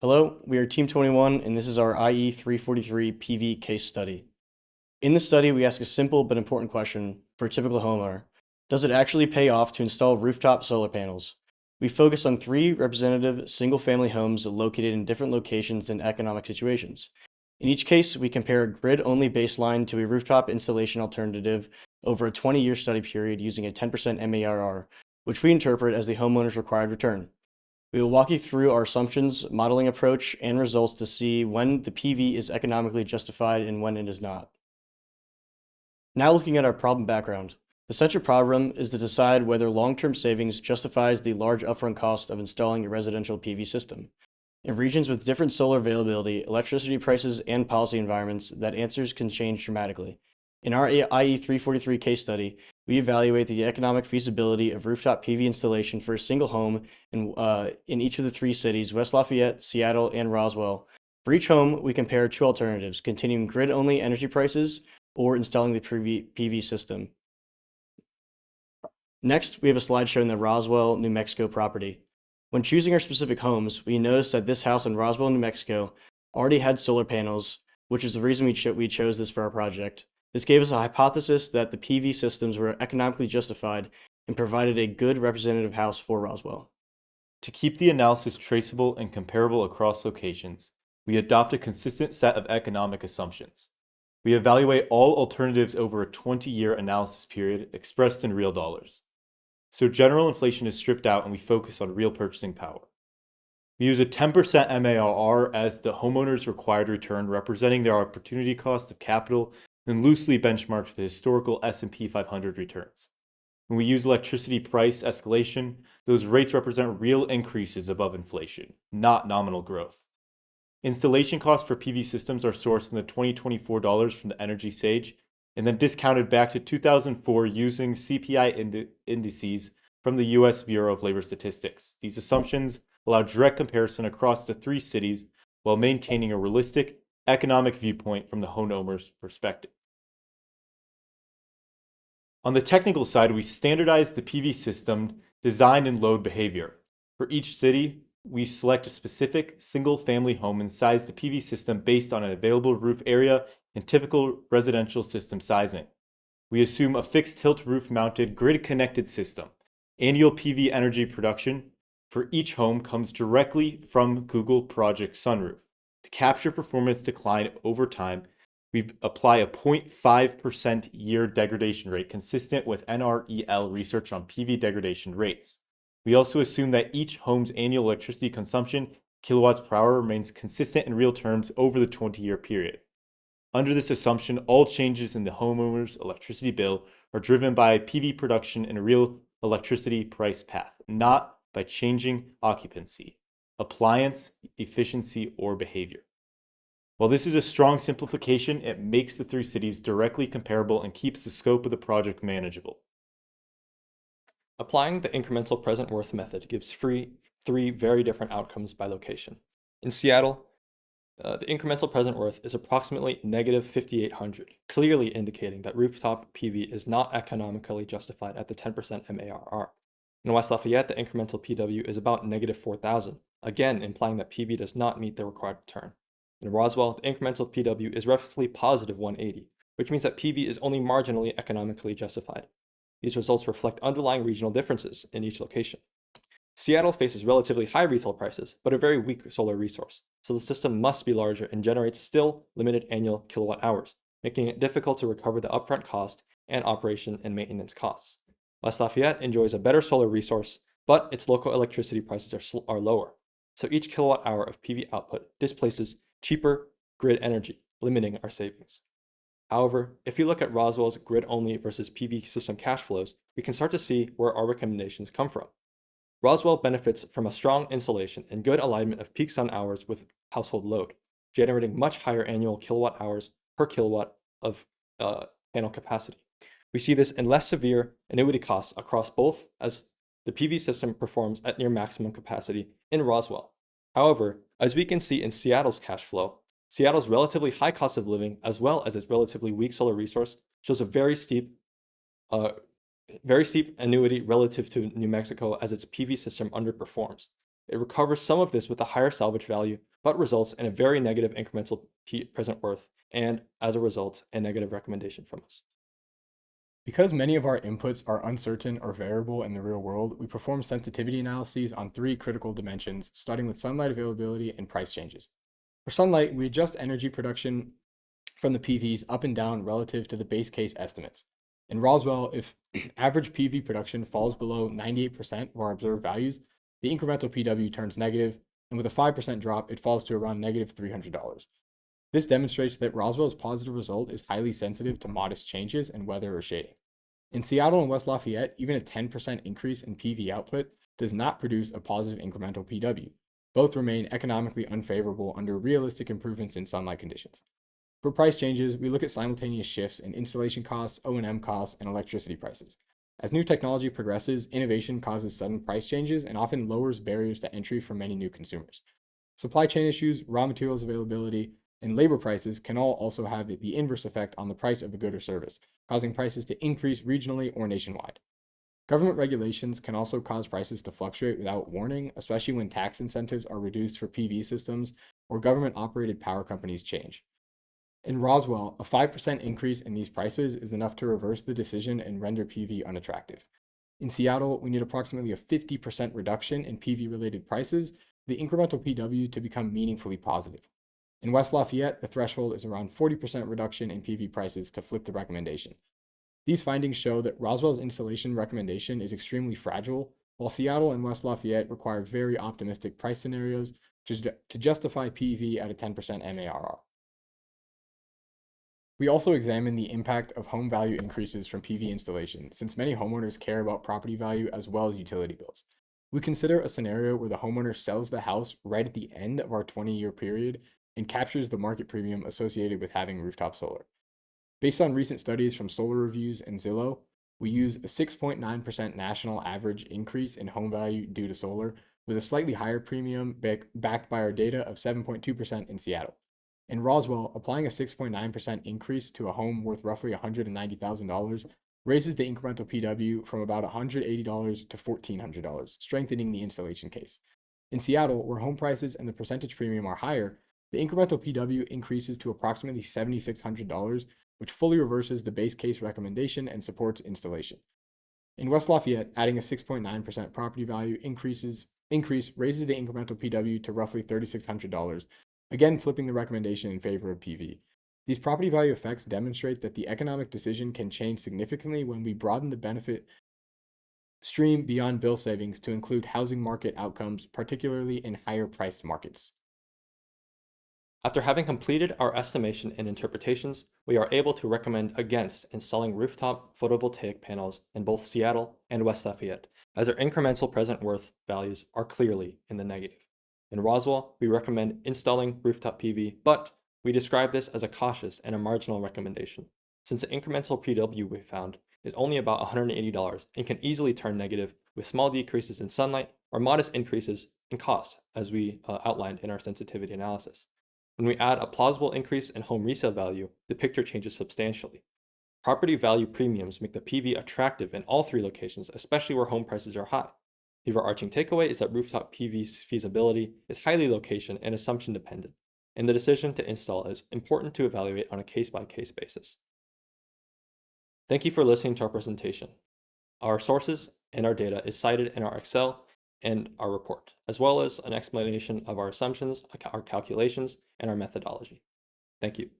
Hello, we are Team 21, and this is our IE 343 PV case study. In this study, we ask a simple but important question for a typical homeowner. Does it actually pay off to install rooftop solar panels? We focus on three representative single-family homes located in different locations and economic situations. In each case, we compare a grid-only baseline to a rooftop installation alternative over a 20-year study period using a 10% MARR, which we interpret as the homeowner's required return. We will walk you through our assumptions, modeling approach, and results to see when the PV is economically justified and when it is not. Now looking at our problem background. The central problem is to decide whether long-term savings justifies the large upfront cost of installing a residential PV system. In regions with different solar availability, electricity prices, and policy environments, that answers can change dramatically. In our IE 343 case study, we evaluate the economic feasibility of rooftop PV installation for a single home in each of the three cities, West Lafayette, Seattle, and Roswell. For each home, we compare two alternatives, continuing grid-only energy prices or installing the PV system. Next, we have a slide showing the Roswell, New Mexico property. When choosing our specific homes, we noticed that this house in Roswell, New Mexico already had solar panels, which is the reason we chose this for our project. This gave us a hypothesis that the PV systems were economically justified and provided a good representative house for Roswell. To keep the analysis traceable and comparable across locations, we adopt a consistent set of economic assumptions. We evaluate all alternatives over a 20-year analysis period expressed in real dollars. So general inflation is stripped out and we focus on real purchasing power. We use a 10% MARR as the homeowner's required return, representing their opportunity cost of capital, and loosely benchmarked the historical S&P 500 returns. When we use electricity price escalation, those rates represent real increases above inflation, not nominal growth. Installation costs for PV systems are sourced in the 2024 dollars from the Energy Sage, and then discounted back to 2004 using CPI indices from the US Bureau of Labor Statistics. These assumptions allow direct comparison across the three cities while maintaining a realistic economic viewpoint from the homeowner's perspective. On the technical side, we standardize the PV system design and load behavior. For each city, we select a specific single-family home and size the PV system based on an available roof area and typical residential system sizing. We assume a fixed tilt roof-mounted grid-connected system. Annual PV energy production for each home comes directly from Google Project Sunroof. To capture performance decline over time, we apply a 0.5% year degradation rate consistent with NREL research on PV degradation rates. We also assume that each home's annual electricity consumption, kilowatts per hour, remains consistent in real terms over the 20-year period. Under this assumption, all changes in the homeowner's electricity bill are driven by PV production and a real electricity price path, not by changing occupancy, appliance, efficiency, or behavior. While this is a strong simplification, it makes the three cities directly comparable and keeps the scope of the project manageable. Applying the incremental present worth method gives three very different outcomes by location. In Seattle, the incremental present worth is approximately negative 5,800, clearly indicating that rooftop PV is not economically justified at the 10% MARR. In West Lafayette, the incremental PW is about negative 4,000, again implying that PV does not meet the required return. In Roswell, the incremental PW is roughly positive 180, which means that PV is only marginally economically justified. These results reflect underlying regional differences in each location. Seattle faces relatively high retail prices, but a very weak solar resource, so the system must be larger and generates still limited annual kilowatt hours, making it difficult to recover the upfront cost and operation and maintenance costs. West Lafayette enjoys a better solar resource, but its local electricity prices are lower, so each kilowatt hour of PV output displaces cheaper grid energy, limiting our savings. However, if you look at Roswell's grid-only versus PV system cash flows, we can start to see where our recommendations come from. Roswell benefits from a strong insulation and good alignment of peak sun hours with household load, generating much higher annual kilowatt hours per kilowatt of panel capacity. We see this in less severe annuity costs across both as the PV system performs at near maximum capacity in Roswell. However, as we can see in Seattle's cash flow, Seattle's relatively high cost of living, as well as its relatively weak solar resource, shows a very steep annuity relative to New Mexico as its PV system underperforms. It recovers some of this with a higher salvage value, but results in a very negative incremental present worth, and as a result, a negative recommendation from us. Because many of our inputs are uncertain or variable in the real world, we perform sensitivity analyses on 3 critical dimensions, starting with sunlight availability and price changes. For sunlight, we adjust energy production from the PVs up and down relative to the base case estimates. In Roswell, if average PV production falls below 98% of our observed values, the incremental PW turns negative, and with a 5% drop, it falls to around negative $300. This demonstrates that Roswell's positive result is highly sensitive to modest changes in weather or shading. In Seattle and West Lafayette, even a 10% increase in PV output does not produce a positive incremental PW. Both remain economically unfavorable under realistic improvements in sunlight conditions. For price changes, we look at simultaneous shifts in installation costs, O&M costs, and electricity prices. As new technology progresses, innovation causes sudden price changes and often lowers barriers to entry for many new consumers. Supply chain issues, raw materials availability, and labor prices can all also have the inverse effect on the price of a good or service, causing prices to increase regionally or nationwide. Government regulations can also cause prices to fluctuate without warning, especially when tax incentives are reduced for PV systems or government-operated power companies change. In Roswell, a 5% increase in these prices is enough to reverse the decision and render PV unattractive. In Seattle, we need approximately a 50% reduction in PV-related prices for the incremental PW to become meaningfully positive. In West Lafayette, the threshold is around 40% reduction in PV prices to flip the recommendation. These findings show that Roswell's installation recommendation is extremely fragile, while Seattle and West Lafayette require very optimistic price scenarios to justify PV at a 10% MARR. We also examine the impact of home value increases from PV installation, since many homeowners care about property value as well as utility bills. We consider a scenario where the homeowner sells the house right at the end of our 20-year period and captures the market premium associated with having rooftop solar. Based on recent studies from Solar Reviews and Zillow, we use a 6.9% national average increase in home value due to solar, with a slightly higher premium backed by our data of 7.2% in Seattle. In Roswell, applying a 6.9% increase to a home worth roughly $190,000 raises the incremental PW from about $180 to $1,400, strengthening the installation case. In Seattle, where home prices and the percentage premium are higher, the incremental PW increases to approximately $7,600, which fully reverses the base case recommendation and supports installation. In West Lafayette, adding a 6.9% property value increase raises the incremental PW to roughly $3,600, again flipping the recommendation in favor of PV. These property value effects demonstrate that the economic decision can change significantly when we broaden the benefit stream beyond bill savings to include housing market outcomes, particularly in higher priced markets. After having completed our estimation and interpretations, we are able to recommend against installing rooftop photovoltaic panels in both Seattle and West Lafayette, as their incremental present worth values are clearly in the negative. In Roswell, we recommend installing rooftop PV, but we describe this as a cautious and a marginal recommendation, since the incremental PW we found is only about $180 and can easily turn negative with small decreases in sunlight or modest increases in cost, as we outlined in our sensitivity analysis. When we add a plausible increase in home resale value, the picture changes substantially. Property value premiums make the PV attractive in all 3 locations, especially where home prices are high. The overarching takeaway is that rooftop PV's feasibility is highly location and assumption dependent, and the decision to install is important to evaluate on a case-by-case basis. Thank you for listening to our presentation. Our sources and our data is cited in our Excel and our report, as well as an explanation of our assumptions, our calculations, and our methodology. Thank you.